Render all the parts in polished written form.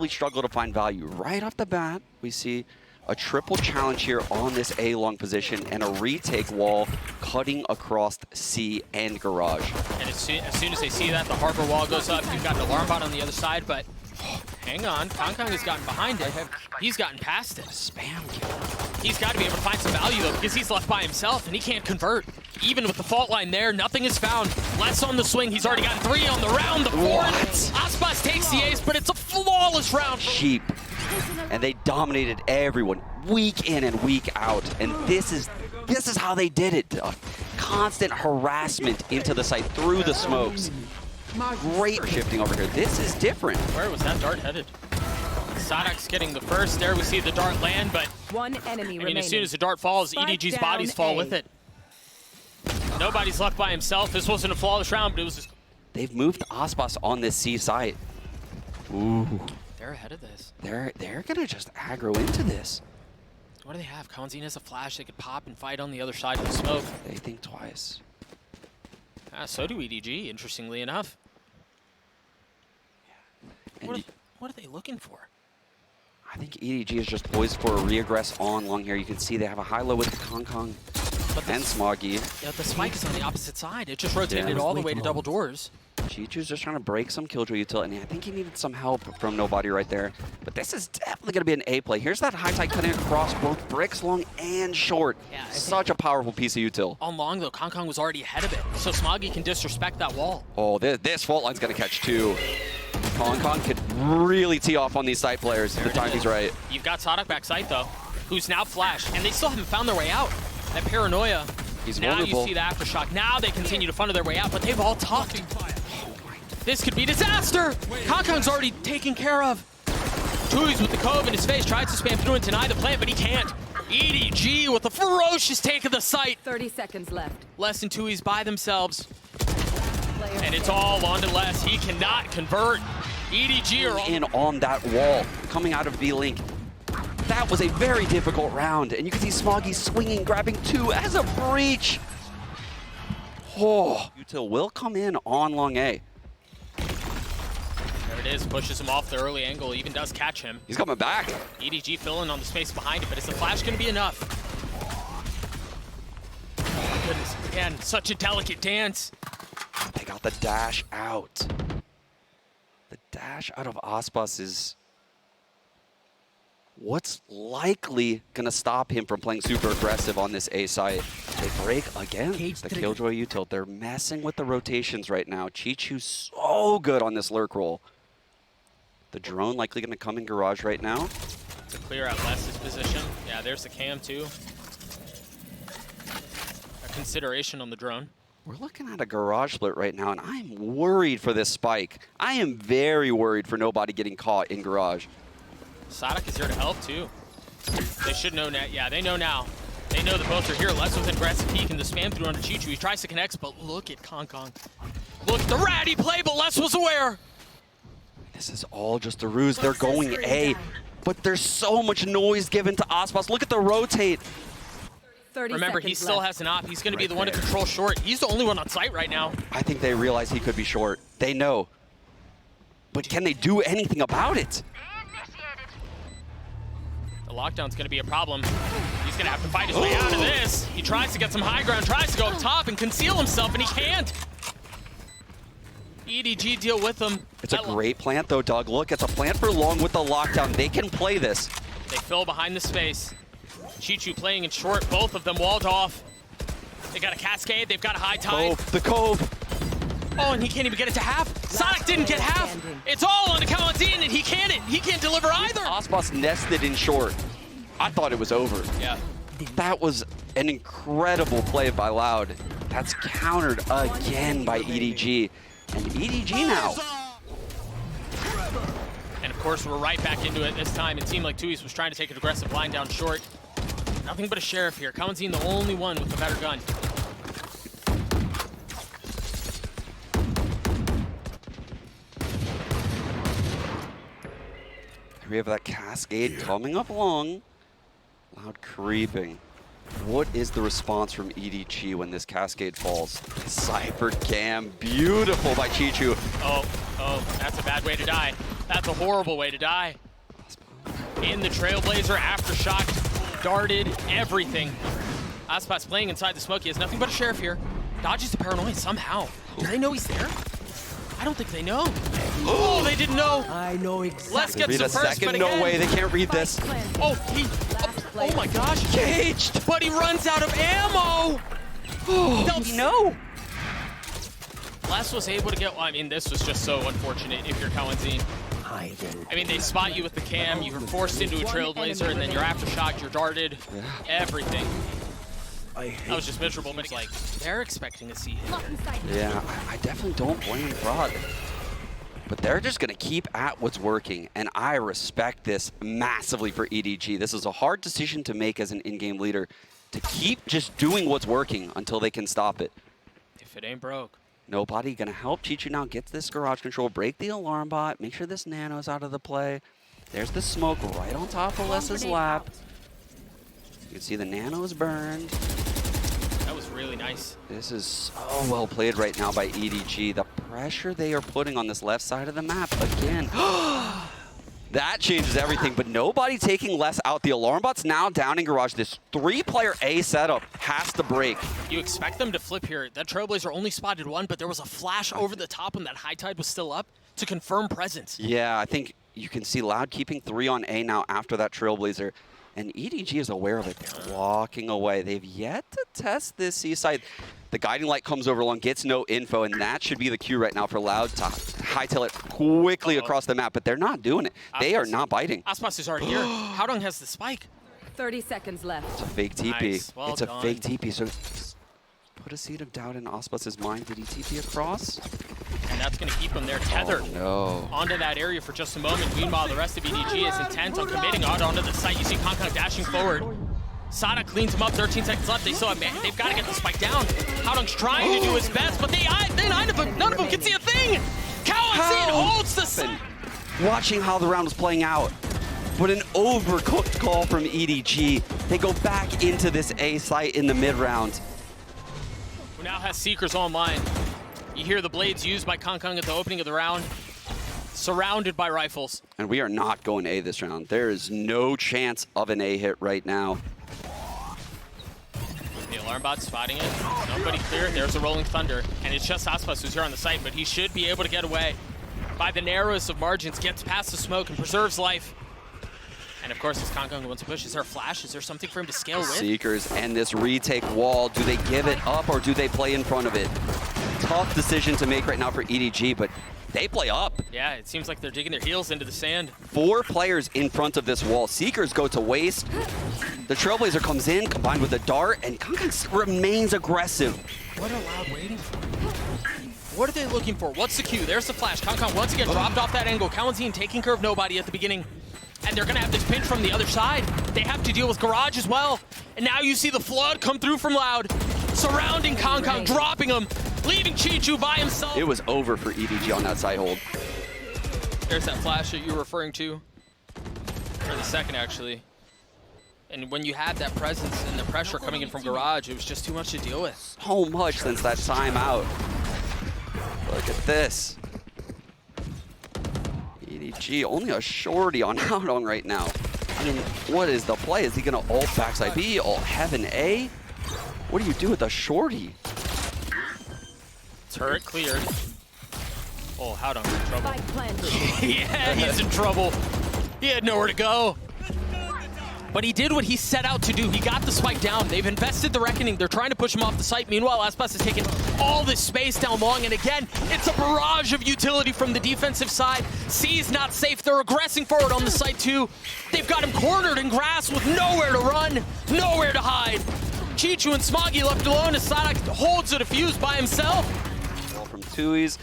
probably struggle to find value. Right off the bat, we see a triple challenge here on this A long position and a retake wall cutting across C and garage. And as soon as they see that, the harbor wall goes up. You've got an alarm bot on the other side, but hang on. Kong has gotten behind it. He's gotten past it. Spam kill. He's got to be able to find some value, though, because he's left by himself, and he can't convert. Even with the fault line there, nothing is found. Less on the swing. He's already gotten 3 on the round. The 4th. Aspas takes the ace, but it's a flawless round. Sheep. And they dominated everyone week in and week out. And this is how they did it. Constant harassment into the site through the smokes. Great shifting over here. This is different. Where was that dart headed? Sadok's getting the first there. We see the dart land, but one enemy remaining. As soon as the dart falls, EDG's bodies fall with it. Nobody's left by himself. This wasn't a flawless round, but it was just... They've moved Aspas on this C site. Ooh. They're ahead of this. They're gonna just aggro into this. What do they have? Kawanzin has a flash. They could pop and fight on the other side of the smoke. They think twice. So do EDG, interestingly enough. Yeah. What are they looking for? I think EDG is just poised for a reaggress on long here. You can see they have a high-low with the Kong and Smoggy. Yeah, the spike is on the opposite side. It just rotated all the way to double doors. Chichu's just trying to break some Killjoy util, and I think he needed some help from Nobody right there. But this is definitely going to be an A play. Here's that high tide cutting across both bricks, long and short. Yeah, such a powerful piece of util. On long, though, Kong was already ahead of it, so Smoggy can disrespect that wall. Oh, this fault line's going to catch 2. Kong could really tee off on these site players if the timing's right. You've got Sadok back site, though, who's now flashed, and they still haven't found their way out. That paranoia. He's now vulnerable. You see the aftershock. Now they continue to funnel their way out, but they've all tucked. This could be disaster! Kong's already taken care of. Tui's with the cove in his face, tries to spam through and deny the plant, but he can't. EDG with a ferocious take of the site. 30 seconds left. Less than Tui's by themselves. And it's all on to Less. He cannot convert. EDG are in on that wall, coming out of V-Link. That was a very difficult round, and you can see Smoggy swinging, grabbing 2 as a breach. Oh, util will come in on long A. There it is, pushes him off the early angle, even does catch him. He's coming back. EDG filling on the space behind it, but is the flash going to be enough? Oh my goodness, again, such a delicate dance. They got the dash out. The dash out of Aspas is what's likely going to stop him from playing super aggressive on this A site. They break again. The Killjoy util. They're messing with the rotations right now. Chichu's so good on this lurk roll. The drone likely going to come in garage right now. To clear out Less's position. Yeah, there's the cam too. A consideration on the drone. We're looking at a garage split right now, and I'm worried for this spike. I am very worried for Nobody getting caught in garage. Sadok is here to help too. They should know now. Yeah, they know now. They know that both are here. Less with an aggressive peek and the spam through onto Chichu. He tries to connect, but look at Kong. Look at the ratty play, but Less was aware. This is all just a ruse. They're going A, but there's so much noise given to Aspas. Look at the rotate. Remember, he still has an op. He's going to be the one to control short. He's the only one on site right now. I think they realize he could be short. They know. But can they do anything about it? The lockdown's going to be a problem. He's going to have to fight his way out of this. He tries to get some high ground, tries to go up top and conceal himself, and he can't. EDG deal with him. It's a great plant, though, Doug. Look, it's a plant for long with the lockdown. They can play this. They fill behind the space. Chichu playing in short, both of them walled off. They got a cascade, they've got a high tide. The cove. Oh, and he can't even get it to half. Sadok didn't get half. It's all on the Kawanzin, and he can't deliver either. Aspas nested in short. I thought it was over. Yeah. That was an incredible play by Loud. That's countered again by EDG. And EDG now. And of course, we're right back into it this time. It seemed like Tui's was trying to take an aggressive line down short. Nothing but a sheriff here. Kawanzin the only one with the better gun. We have that cascade coming up long. Loud creeping. What is the response from EDG when this cascade falls? Cypher cam, beautiful by Chichu. Oh, that's a bad way to die. That's a horrible way to die. In the Trailblazer, aftershock, darted, everything. Aspas playing inside the smoke. He has nothing but a sheriff here. Dodges the paranoia somehow. Do they know he's there? I don't think they know. Oh, they didn't know. I know exactly. Let's get Read some a first, second, but no again. way, they can't read this. Oh, oh my gosh. Caged. But he runs out of ammo. No. Les was able to get, well, I mean, this was just so unfortunate if you're Kawanzine. I mean, they spot you with the cam, you were forced into a Trailblazer, and then you're aftershocked, you're darted, everything. That was just miserable, but it's like, they're expecting to see him. Yeah, I definitely don't blame Frog. But they're just going to keep at what's working, and I respect this massively for EDG. This is a hard decision to make as an in-game leader, to keep just doing what's working until they can stop it. If it ain't broke. Nobody going to help Chichu now get this garage control, break the alarm bot, make sure this nano's out of the play. There's the smoke right on top of Les's lap. You can see the nano's burned. That was really nice. This is so well played right now by EDG. The pressure they are putting on this left side of the map again. That changes everything, but nobody taking less out. The alarm bot's now down in garage. This 3-player A setup has to break. You expect them to flip here. That Trailblazer only spotted one, but there was a flash over the top when that high tide was still up to confirm presence. Yeah, I think you can see Loud keeping 3 on A now after that Trailblazer. And EDG is aware of it. They're walking away. They've yet to test this C side. The guiding light comes over long, gets no info, and that should be the cue right now for Loud to hightail it quickly across the map, but they're not doing it. They are not biting. Aspas is already here. Howdong has the spike. 30 seconds left. It's a fake TP. Nice. Well it's a done. fake TP, so put a seed of doubt in Aspas's mind. Did he TP across? And that's going to keep him there tethered No. onto that area for just a moment. Meanwhile, the rest of EDG is intent on committing out onto the site. You see Konkon dashing forward. Sada cleans him up, 13 seconds left. They still have, they've got to get the spike down. Howdong's trying to do his best, but none of them can see a thing. Kawanzine holds the site. Watching how the round was playing out. But an overcooked call from EDG. They go back into this A site in the mid-round. Who now has Seekers online. You hear the blades used by Konkon at the opening of the round. Surrounded by rifles. And we are not going A this round. There is no chance of an A hit right now. The alarm bot's spotting it. Nobody clear. There's a rolling thunder. And it's just Aspas who's here on the site, but he should be able to get away. By the narrowest of margins, gets past the smoke and preserves life. And of course, as Konkon wants to push, is there a flash? Is there something for him to scale with? Seekers and this retake wall. Do they give it up or do they play in front of it? Tough decision to make right now for EDG, but they play up. Yeah, it seems like they're digging their heels into the sand. 4 players in front of this wall. Seekers go to waste. The Trailblazer comes in, combined with a dart, and Konkon remains aggressive. What are Loud waiting for? What are they looking for? What's the cue? There's the flash. Konkon once again dropped off that angle. Kawanzine taking care of nobody at the beginning. And they're going to have this pinch from the other side. They have to deal with Garage as well. And now you see the flood come through from Loud, surrounding Konkon, dropping him, leaving Chichu by himself. It was over for EDG on that side hold. There's that flash that you were referring to. Or the second, actually. And when you had that presence and the pressure coming in from Garage, it was just too much to deal with. So much since that timeout. Look at this. EDG, only a shorty on Howdong right now. I mean, what is the play? Is he going to ult backside B, ult heaven A? What do you do with a shorty? Turret cleared. Oh, Howdong's in trouble. Spike planted. Yeah, he's in trouble. He had nowhere to go. But he did what he set out to do. He got the spike down. They've invested the Reckoning. They're trying to push him off the site. Meanwhile, Aspas has taken all this space down long. And again, it's a barrage of utility from the defensive side. C's not safe. They're aggressing forward on the site too. They've got him cornered in grass with nowhere to run, nowhere to hide. Chichu and Smoggy left alone as Sadak holds a defuse by himself. Ball from Tui's.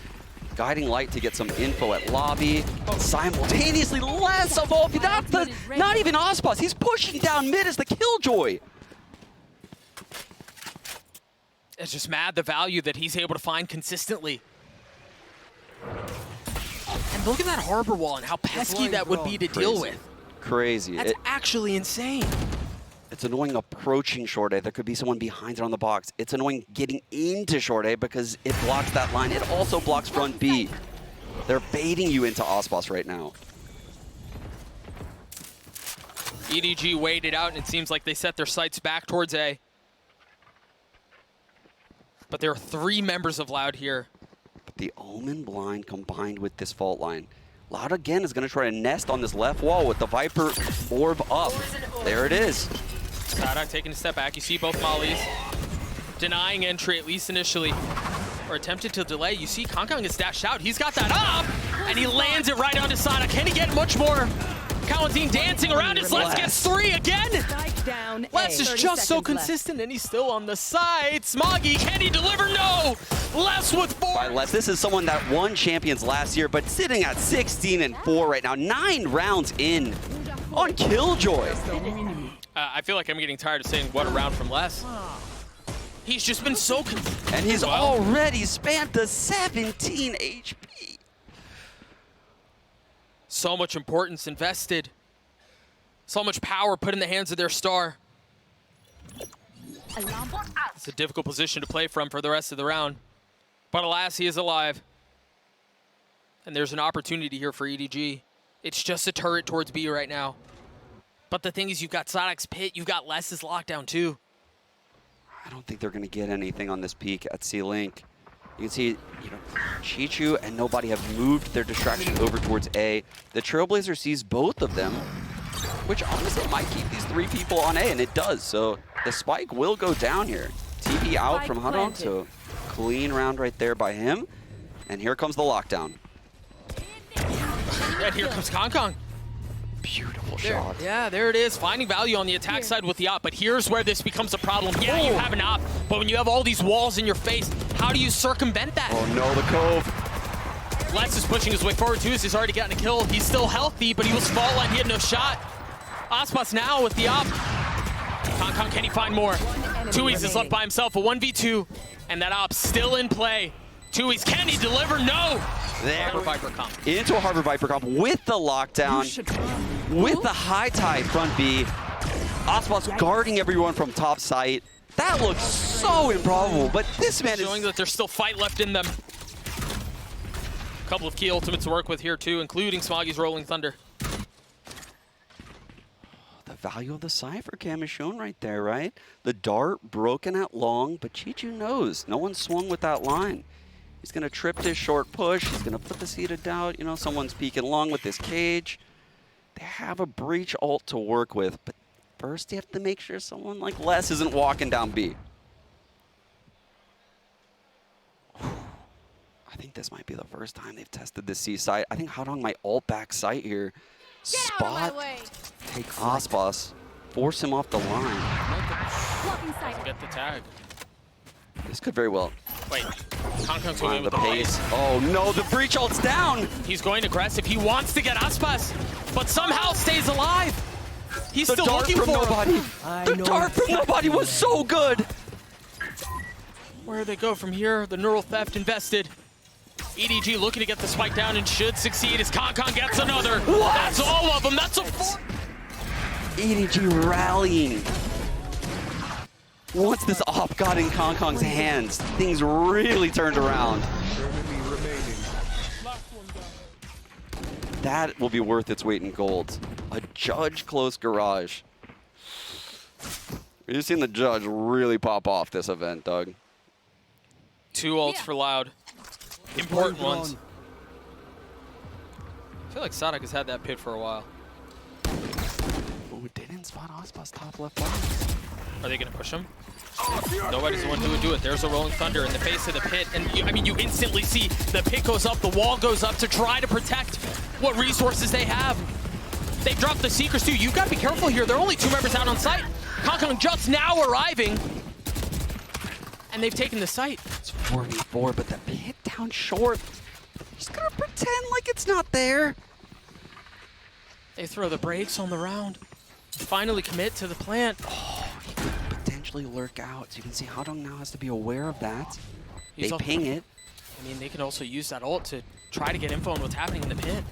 Guiding light to get some info at lobby. Simultaneously, less of all. That's the, not even Aspas. He's pushing down mid as the Killjoy. It's just mad the value that he's able to find consistently. And look at that harbor wall and how pesky that would be to deal with. Crazy. That's actually insane. It's annoying approaching short A. There could be someone behind it on the box. It's annoying getting into short A because it blocks that line. It also blocks front B. They're baiting you into Osbos right now. EDG waited out, and it seems like they set their sights back towards A. But there are 3 members of Loud here. But the Omen blind combined with this fault line. Loud again is going to try to nest on this left wall with the Viper orb up. There it is. Sada taking a step back. You see both mollies denying entry, at least initially, or attempted to delay. You see Kong is dashed out. He's got that up, and he lands it right onto Sada. Can he get much more? Kaladin dancing around his Les gets 3 again. Les is just so consistent, and he's still on the side. Smoggy, can he deliver? No. Les with 4. By Les, this is someone that won champions last year, but sitting at 16-4 right now. 9 rounds in on Killjoy. I feel like I'm getting tired of saying what a round from Les. He's just been so consistent. And he's already spammed the 17 HP. So much importance invested. So much power put in the hands of their star. It's a difficult position to play from for the rest of the round. But alas, he is alive. And there's an opportunity here for EDG. It's just a turret towards B right now. But the thing is, you've got Sonic's pit, you've got Les's lockdown too. I don't think they're going to get anything on this peak at C-Link. You can see, Chichu and nobody have moved their distraction over towards A. The Trailblazer sees both of them, which honestly might keep these 3 people on A, and it does. So the spike will go down here. TP out from Hadong, so clean round right there by him. And here comes the lockdown. And here comes Kong. Beautiful shot. Yeah, there it is. Finding value on the attack side with the op, but here's where this becomes a problem. Yeah, you have an op, but when you have all these walls in your face, how do you circumvent that? Oh no, the Cove. Les is pushing his way forward too, as he's already gotten a kill. He's still healthy, but he was fault line, he had no shot. Ospas now with the op. Kong, can he find more? Tui's is left by himself, a 1v2, and that op's still in play. Tui's, can he deliver? No! There. Harbor Viper comp. Into a Harbor Viper comp with the lockdown, with the high tie front B. Ospas guarding everyone from top site. That looks so improbable, but this man showing that there's still fight left in them. A couple of key ultimates to work with here too, including Smoggy's Rolling Thunder. The value of the Cypher cam is shown right there, right? The dart broken at long, but Chichu knows. No one swung with that line. He's going to trip this short push. He's going to put the seed of doubt. Someone's peeking long with this cage. They have a breach ult to work with, but first you have to make sure someone like Les isn't walking down B. I think this might be the first time they've tested this C site. I think Hadong might ult back site here. Spot, take Ospas, force him off the line. Get the tag. This could very well. Wait, Kong's going in with the pace. Oh no, the breach ult's down! He's going aggressive. He wants to get Ospas, but somehow stays alive. He's the still dart looking from for nobody. The dart from nobody was so good. Where do they go from here? The neural theft invested. EDG looking to get the spike down and should succeed as Kong gets another. What? That's all of them. That's a 4. EDG rallying. Once this op got in Kong's hands, things really turned around. That will be worth its weight in gold. A Judge close garage. We've seen the Judge really pop off this event, Doug. 2 ults for Loud. Important ones. I feel like Sadak has had that pit for a while. Oh, didn't spot Ospas top left box. Are they going to push him? Nobody's the one who would do it. There's a Rolling Thunder in the face of the pit. And you instantly see the pit goes up, the wall goes up to try to protect what resources they have. They dropped the Seekers too. You've got to be careful here. There are only 2 members out on site. Kong just now arriving. And they've taken the site. It's 4v4, but the pit down short. Just gonna pretend like it's not there. They throw the brakes on the round. Finally commit to the plant. Oh, he could potentially lurk out. So you can see Hadong now has to be aware of that. They ping it. I mean, they can also use that ult to try to get info on what's happening in the pit.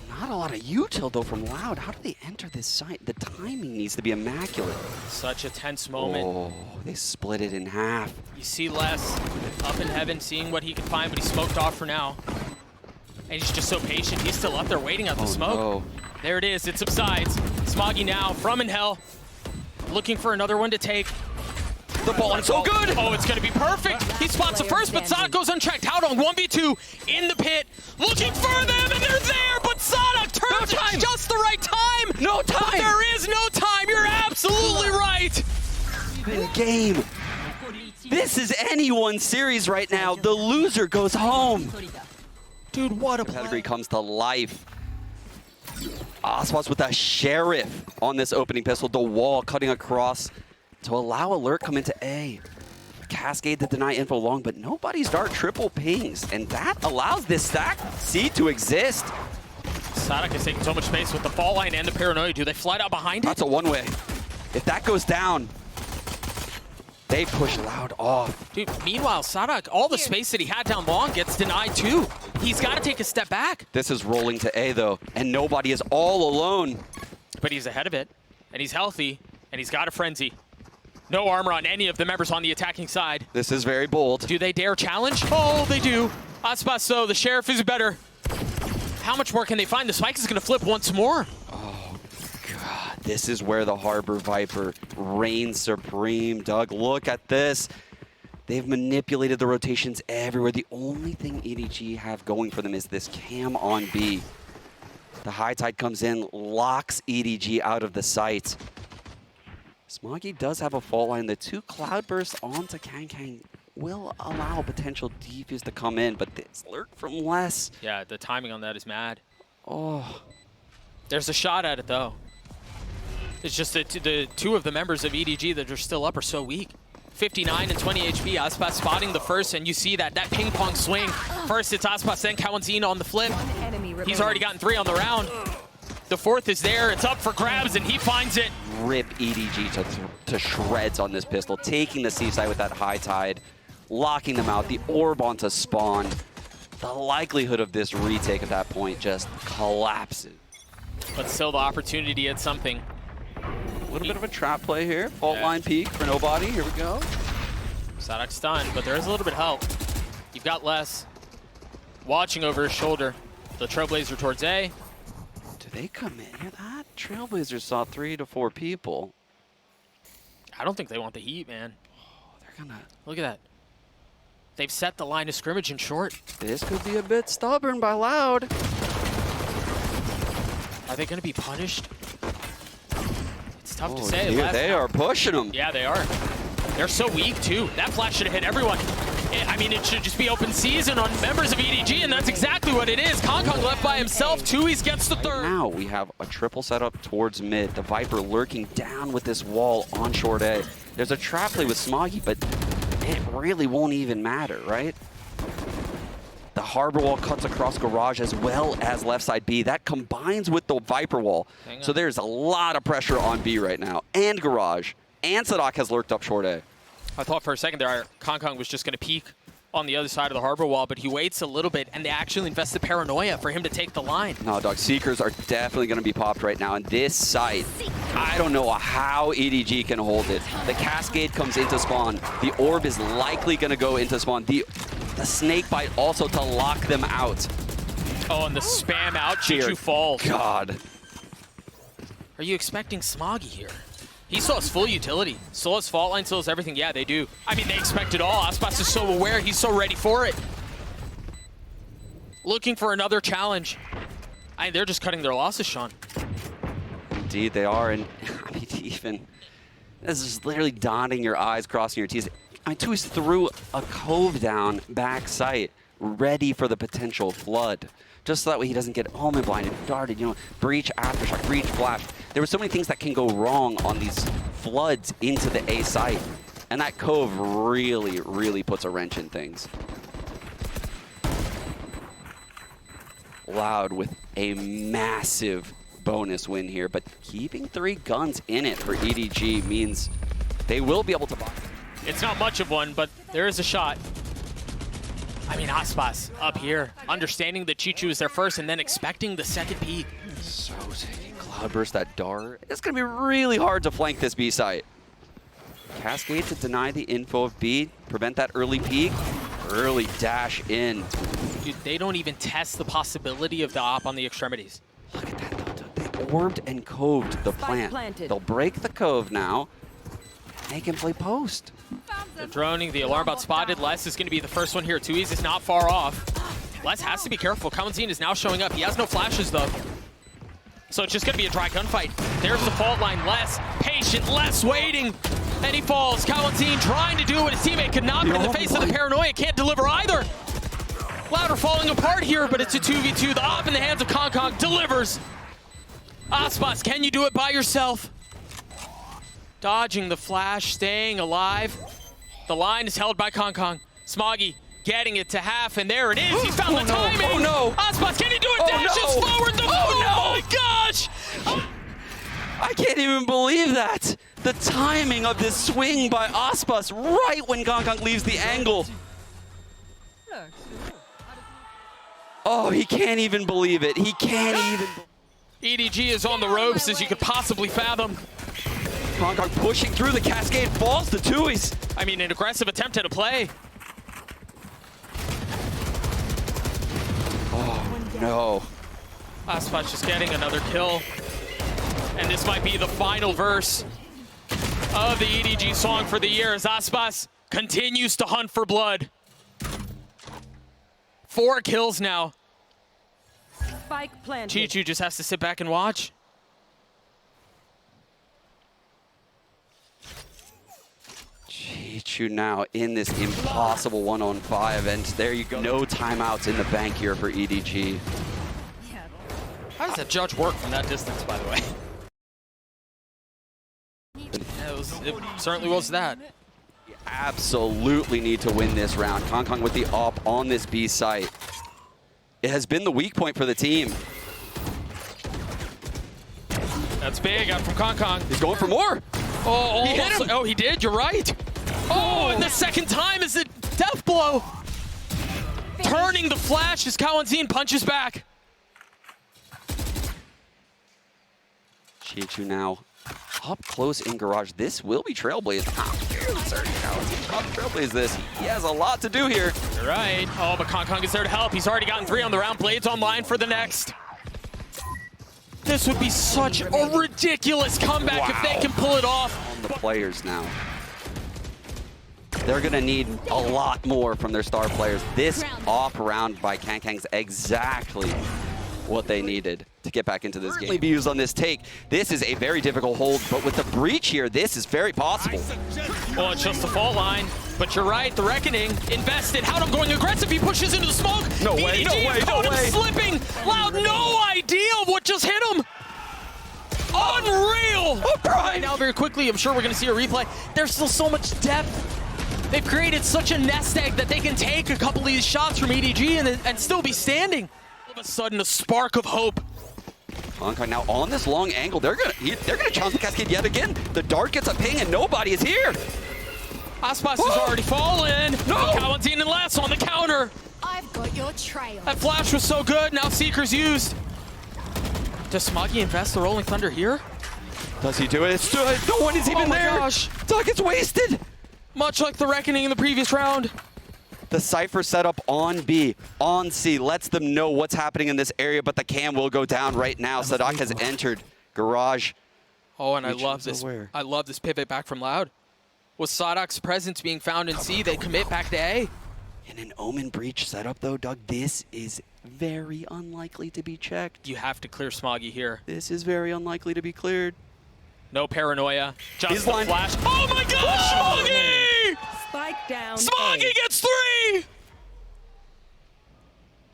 Not a lot of util though from Loud. How do they enter this site? The timing needs to be immaculate. Such a tense moment. Oh, they split it in half. You You see Les up in heaven, seeing what he can find, but he's smoked off for now. And he's just so patient. He's still up there waiting at the smoke. No. There it is. It subsides. Smoggy now from in hell, looking for another one to take. The ball is so good! Oh, it's going to be perfect. He spots the first, but Sadak goes unchecked. Out on 1v2 in the pit, looking for them, and they're there, but Sadak turns it just the right time. No time! But there is no time. You're absolutely right. Even game. This is anyone's series right now. The loser goes home. Dude, what a Pedigree play. comes to life. Oswas with a sheriff on this opening pistol. The wall cutting across to allow Alert come into A. Cascade to deny info long, but nobody's dart triple pings. And that allows this stack C to exist. Sadak is taking so much space with the fall line and the paranoia. Do they fly out behind it? That's a one-way. If that goes down, they push Loud off. Dude, meanwhile, Sadak, all the space that he had down long gets denied too. He's got to take a step back. This is rolling to A, though, and nobody is all alone. But he's ahead of it, and he's healthy, and he's got a frenzy. No armor on any of the members on the attacking side. This is very bold. Do they dare challenge? Oh, they do. Aspas, though, the sheriff is better. How much more can they find? The spike is going to flip once more. Oh, God. This is where the Harbor Viper reigns supreme. Doug, look at this. They've manipulated the rotations everywhere. The only thing EDG have going for them is this cam on B. The high tide comes in, locks EDG out of the sight. Smoggy does have a fault line. The two cloudbursts onto Kang will allow potential defuse to come in, but this lurk from Les. Yeah, the timing on that is mad. Oh, There's a shot at it, though. It's just that the two of the members of EDG that are still up are so weak. 59 and 20 HP. Aspas spotting the first, and you see that ping pong swing. First it's Aspas, then Kawanzina on the flip. He's already gotten 3 on the round. The fourth is there. It's up for grabs, and he finds it. rip EDG to shreds on this pistol, taking the seaside with that high tide, locking them out, the orb onto spawn. The likelihood of this retake at that point just collapses. But still the opportunity at something. A little bit of a trap play here. Fault line peek for nobody. Here we go. Sadak's stunned, but there is a little bit of help. You've got Les watching over his shoulder. The Trailblazer towards A. Do they come in? Hear that? Trailblazers saw 3 to 4 people. I don't think they want the heat, man. Oh, they're gonna... Look at that. They've set the line of scrimmage in short. This could be a bit stubborn by Loud. Are they going to be punished? It's tough to Oh, say. dear, they are pushing them. Yeah, they are. They're so weak, too. That flash should have hit everyone. I mean, it should just be open season on members of EDG, and that's exactly what it is. Kong left by himself. Tui's gets the third. Now we have a triple setup towards mid. The Viper lurking down with this wall on short A. There's a trap play with Smoggy, but it really won't even matter, right? The Harbor Wall cuts across Garage as well as left side B. That combines with the Viper Wall. So there's a lot of pressure on B right now. And Garage. And Sadak has lurked up short A. I thought for a second there, Kong was just going to peek on the other side of the Harbor Wall, but he waits a little bit, and they actually invest the Paranoia for him to take the line. No, Doug, Seekers are definitely going to be popped right now. And this site, I don't know how EDG can hold it. The Cascade comes into spawn. The Orb is likely going to go into spawn. The Snake Bite also to lock them out. Oh, and the spam out, Dear Chichu falls. God. Are you expecting Smoggy here? He saw his full utility. Still has fault line, still has everything. Yeah, they do. I mean, they expect it all. Aspas is so aware. He's so ready for it. Looking for another challenge. I mean, they're just cutting their losses, Sean. Indeed, they are. And I mean, even this is literally dotting your I's, crossing your T's. I mean, Tui's threw a cove down back sight, ready for the potential flood. Just so that way he doesn't get home and blinded, darted, you know, breach, aftershock, breach, flash. There were so many things that can go wrong on these floods into the A site. And that cove really, really puts a wrench in things. Loud with a massive bonus win here, but keeping 3 guns in it for EDG means they will be able to buy. It's not much of one, but there is a shot. I mean, Aspas up here, understanding that Chichu is there first and then expecting the second peek. So taking Cloudburst, that dart. It's going to be really hard to flank this B site. Cascade to deny the info of B, prevent that early peek, early dash in. Dude, they don't even test the possibility of the op on the extremities. Look at that, though. They orbed and coved the plant. planted. They'll break the cove now. They can play post. They're droning. The alarm bot spotted. Les is going to be the first one here. Tui's is not far off. Les has to be careful. Kawanzin is now showing up. He has no flashes, though. So it's just going to be a dry gunfight. There's the fault line. Les, patient. Les waiting. And he falls. Kawanzin trying to do what his teammate could not, but in the face of the paranoia, can't deliver either. Loud are falling apart here, but it's a 2v2. The op in the hands of Kong delivers. Aspas, can you do it by yourself? Dodging the flash, staying alive. The line is held by Kong. Smoggy getting it to half, and there it is. He found the timing. Oh no! Aspas, can he do it? Dashes forward. Oh my gosh! I can't even believe that. The timing of this swing by Aspas right when Kong leaves the angle. Oh, he can't even believe it. He can't even. EDG is on the ropes as you could possibly fathom. Kong pushing through, the Cascade falls to Tui's. I mean, an aggressive attempt at a play. Oh no. Aspas just getting another kill. And this might be the final verse of the EDG song for the year as Aspas continues to hunt for blood. 4 kills now. Spike planted. Chichu just has to sit back and watch. Chichu now in this impossible 1-on-5, and there you go. No timeouts in the bank here for EDG. How does that judge work from that distance, by the way? It certainly was that. You absolutely need to win this round. Kong with the op on this B site. It has been the weak point for the team. That's big out from Kong. He's going for more. Oh, he hit him. Oh, he did. You're right. Oh, and the second time is a death blow. Turning the flash as Kawanzin punches back. Chichu now up close in garage. This will be Trailblaze. I'm fairly certain Kawanzin can Trailblaze this. He has a lot to do here. You're right. Oh, but Kong is there to help. He's already gotten 3 on the round. Blades online for the next. This would be such a ridiculous comeback if they can pull it off. On the players now. They're going to need a lot more from their star players. This off round by Kang's exactly what they needed to get back into this game. Be used on this take. This is a very difficult hold, but with the breach here, this is very possible. Well, it's just the fault line, but you're right. The Reckoning invested. Howdom going aggressive. He pushes into the smoke. No way, no way, no way. Slipping. Loud, no idea of what just hit him. Unreal. Oh, Brian. Now, very quickly, I'm sure we're going to see a replay. There's still so much depth. They've created such a nest egg that they can take a couple of these shots from EDG and still be standing. All of a sudden, a spark of hope. Kong now on this long angle, they're gonna challenge the Cascade yet again. The dart gets a ping and nobody is here. Aspas has already fallen. No! Kawanzin and Les on the counter. I've got your trail. That flash was so good. Now Seeker's used. Does Smoggy invest the Rolling Thunder here? Does he do it? It's no one is even there. Oh my gosh. Doug gets wasted. Much like the Reckoning in the previous round. The Cypher setup on B, on C, lets them know what's happening in this area, but the cam will go down right now. Sadak has entered garage. Oh, and I love this. Aware. I love this pivot back from Loud. With Sadok's presence being found in C, they commit back to A. In an Omen breach setup, though, Doug, this is very unlikely to be checked. You have to clear Smoggy here. This is very unlikely to be cleared. No paranoia. Just He's the blind. flash. Oh my gosh, Smoggy! Spike down. Smoggy gets 3!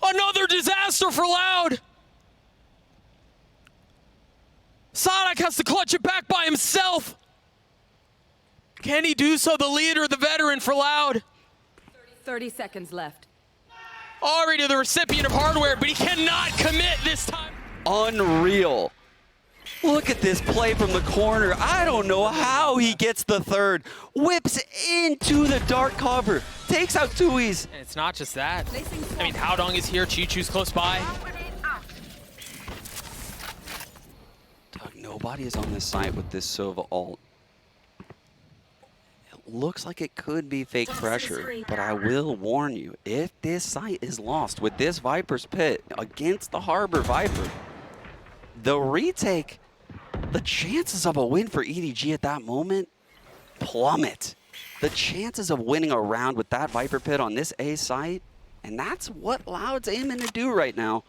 Another disaster for Loud. Sadok has to clutch it back by himself. Can he do so? The leader, the veteran for Loud. 30 seconds left. Already the recipient of hardware, but he cannot commit this time. Unreal. Look at this play from the corner. I don't know how he gets the third. Whips into the dark cover. Takes out Tui's. And it's not just that. I mean, Howdong is here. Chichu's close by. Doug, nobody is on this site with this Sova ult. looks like it could be fake pressure, but I will warn you, if this site is lost with this Viper's Pit against the Harbor Viper, the retake, the chances of a win for EDG at that moment plummet. The chances of winning a round with that Viper Pit on this A site, and that's what Loud's aiming to do right now.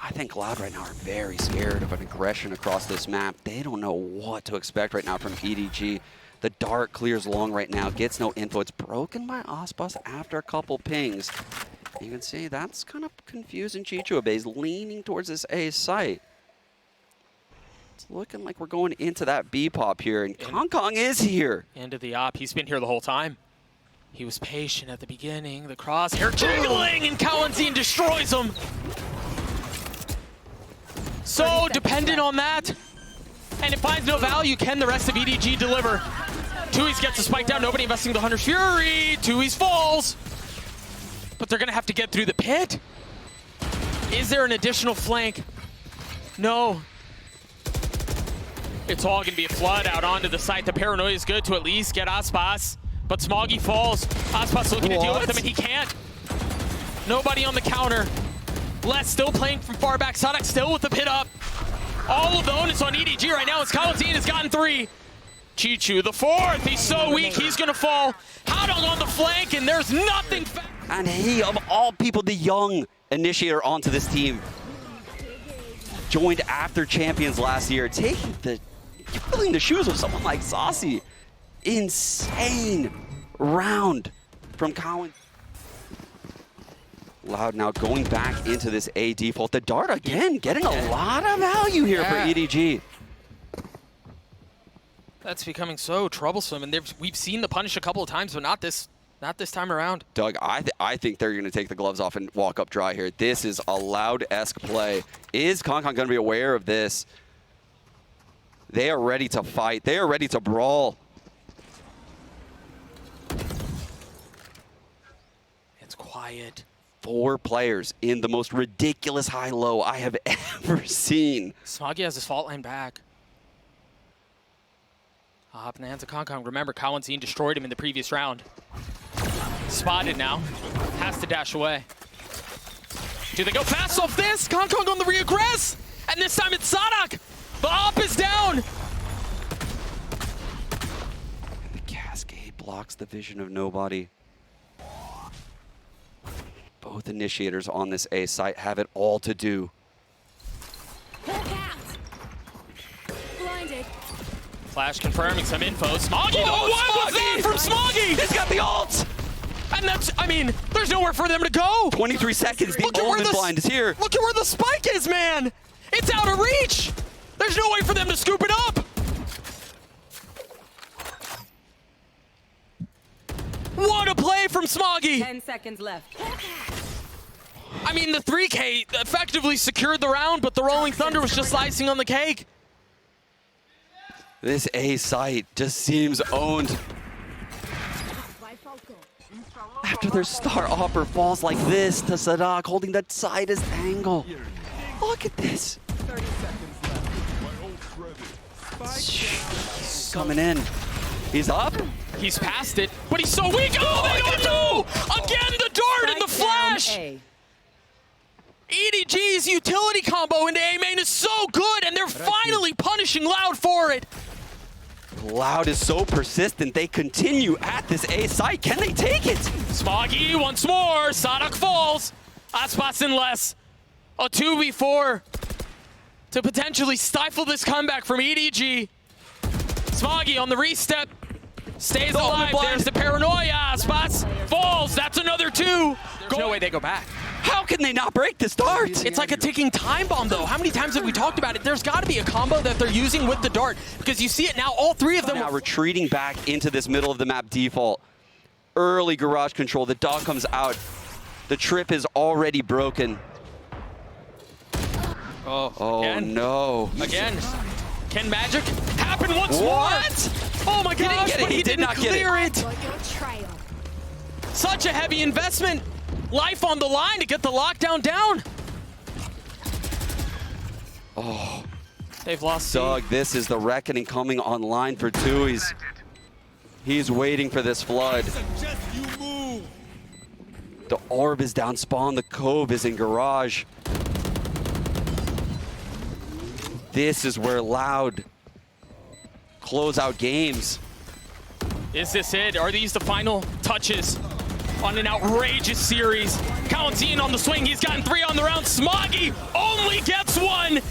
I think Loud right now are very scared of an aggression across this map. They don't know what to expect right now from EDG. The dart clears long right now, gets no info. It's broken by Aspas after a couple pings. You can see that's kind of confusing Chicho. He's leaning towards this A site. It's looking like we're going into that B pop here, and Kong is here. End of the op. He's been here the whole time. He was patient at the beginning. The crosshair jiggling, and Kalanzine destroys him. So dependent on that, and it finds no value. Can the rest of EDG deliver? Tui's gets a spike down. Nobody investing the Hunter's Fury. Tui's falls, but they're gonna have to get through the pit. Is there an additional flank? No. It's all gonna be a flood out onto the site. The paranoia is good to at least get Aspas, but Smoggy falls. Aspas looking to deal with him, and he can't. Nobody on the counter. Les still playing from far back. Sadak still with the pit up. All of the onus on EDG right now as Kalanzine has gotten 3. Chichu, the 4th. He's so weak, he's gonna fall. Hadong on the flank, and there's nothing. And he, of all people, the young initiator onto this team. Joined after Champions last year, filling the shoes of someone like Saucy. Insane round from Cowan. Loud now going back into this A default. The dart again, getting a lot of value here for EDG. That's becoming so troublesome, and we've seen the punish a couple of times, but not this time around. Doug, I think they're going to take the gloves off and walk up dry here. This is a Loud-esque play. Is Kong going to be aware of this? They are ready to fight. They are ready to brawl. It's quiet. 4 players in the most ridiculous high-low I have ever seen. Smoggy has his fault line back. Bonanza Kong. Remember, Kalanzine destroyed him in the previous round. Spotted now. Has to dash away. Do they go fast off this? Kong on the reaggress! And this time it's Sadak! The op is down! And the cascade blocks the vision of nobody. Both initiators on this A site have it all to do. Hawk out. Blinded. Flash confirming some info. Smoggy, Oh, what was that from Smoggy? He's got the ult! And that's, I mean, there's nowhere for them to go. 23 seconds, the Omen blind is here. Look at where the spike is, man. It's out of reach. There's no way for them to scoop it up. What a play from Smoggy. 10 seconds left. I mean, the 3K effectively secured the round, but the Rolling Thunder was just icing on the cake. This A site just seems owned. After their star offer falls like this to Sadak, holding the tightest angle. Look at this. 30 seconds left. Coming in. He's up. He's past it, but he's so weak. Oh, they don't know! Again, the dart and the flash! EDG's utility combo into A main is so good, and they're finally punishing Loud for it. Loud is so persistent. They continue at this A site. Can they take it? Smoggy once more. Sadak falls. Aspas and less. A 2v4 to potentially stifle this comeback from EDG. Smoggy on the re-step. Stays alive. There's the paranoia. Aspas falls. That's another 2. There's no way they go back. How can they not break this dart? It's like a ticking time bomb, though. How many times have we talked about it? There's got to be a combo that they're using with the dart, because you see it now. All 3 of them now retreating back into this middle of the map default. Early garage control. The dog comes out. The trip is already broken. Oh again. No. Again. Can magic happen once more? What? Oh my gosh, but he didn't clear it. Got your trail. Such a heavy investment. Life on the line to get the lockdown down. Oh. They've lost C. Doug, this is the reckoning coming online for Tui's. He's waiting for this flood. The orb is down spawn, the cove is in garage. This is where Loud close out games. Is this it? Are these the final touches on an outrageous series? Callantine on the swing. He's gotten 3 on the round. Smoggy only gets 1.